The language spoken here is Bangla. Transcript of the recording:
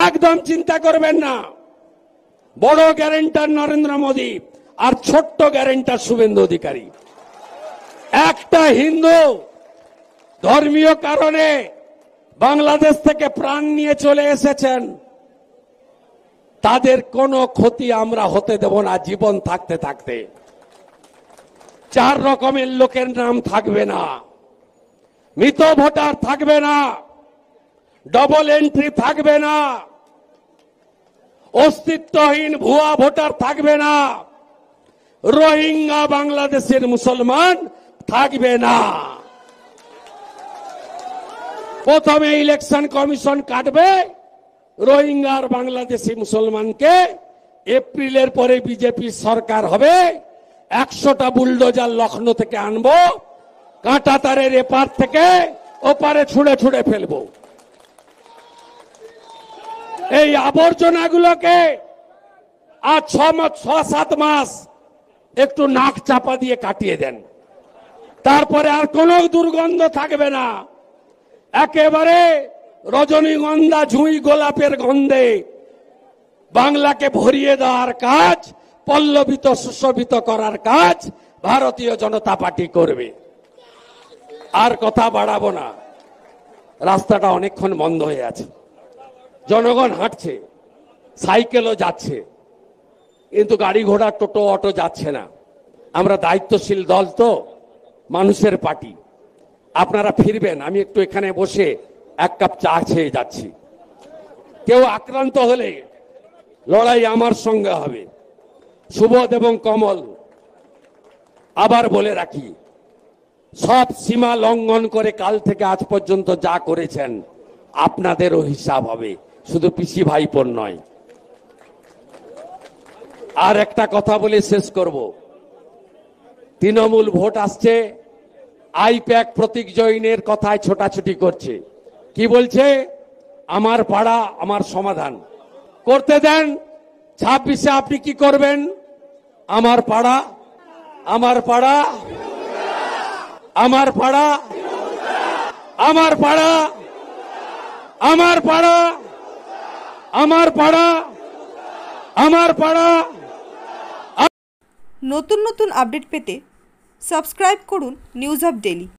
একদম চিন্তা করবেন না। বড় গ্যারেন্টার নরেন্দ্র মোদী আর ছোট্ট গ্যারেন্টার শুভেন্দু অধিকারী। একটা হিন্দু ধর্মীয় কারণে বাংলাদেশ থেকে প্রাণ নিয়ে চলে এসেছেন, তাদের কোনো ক্ষতি আমরা হতে দেব না। জীবন থাকতে থাকতে 4 রকমের লোকের নাম থাকবে না, মৃত ভোটার থাকবে না, ডবল এন্ট্রি থাকবে না, অস্তিত্বহীন ভুয়া ভোটার থাকবে না, রোহিঙ্গা বাংলাদেশের মুসলমান থাকবে না। প্রথমে ইলেকশন কমিশন কাটবে রোহিঙ্গা আর বাংলাদেশি মুসলমানকে। এপ্রিলের পরে বিজেপি সরকার হবে, 100টা বুলডোজার লখনৌ থেকে আনবো, কাঁটা তারের এপার থেকে ওপারে ছুঁড়ে ছুঁড়ে ফেলবো। এই আবর্জনাগুলোকে আর 6-7 মাস একটু নাক চাপা দিয়ে কাটিয়ে দেন, তারপরে আর কোনো দুর্গন্ধ থাকবে না। একেবারে রজনীগন্ধা ঝুঁই গোলাপের গন্ধে বাংলাকে ভরিয়ে দেওয়ার কাজ, পল্লবিত সুশোভিত করার কাজ ভারতীয় জনতা পার্টি করবে। আর কথা বাড়াবো না, রাস্তাটা অনেকক্ষণ বন্ধ হয়ে আছে, জনগণ হাঁটছে, সাইকেলও যাচ্ছে, কিন্তু গাড়ি ঘোড়া টোটো অটো যাচ্ছে না। আমরা দায়িত্বশীল দল তো, মানুষের পার্টি। আপনারা ফিরবেন, আমি একটু এখানে বসে 1 কাপ চা খেয়ে যাচ্ছি। কেউ আক্রান্ত হলে লড়াই আমার সঙ্গে হবে। সুবোধ এবং কমল, আবার বলে রাখি, সব সীমা লঙ্ঘন করে কাল থেকে আজ পর্যন্ত যা করেছেন আপনাদেরও হিসাব হবে, শুধু পিসি ভাইপোর নয়। আর একটা কথা বলে শেষ করব, তৃণমূল ভোট আসছে, আইপ্যাক প্রতীক জৈনের কথায় ছোটাছুটি করছে। কি বলছে? আমার পাড়া আমার সমাধান। করতে দেন, 26-এ আপনি কি করবেন? আমার পাড়া আমার পাড়া আমার পাড়া আমার পাড়া আমার পাড়া আমার পাড়া আমার পাড়া। নতুন নতুন আপডেট পেতে সাবস্ক্রাইব করুন নিউজ হাব ডেইলি।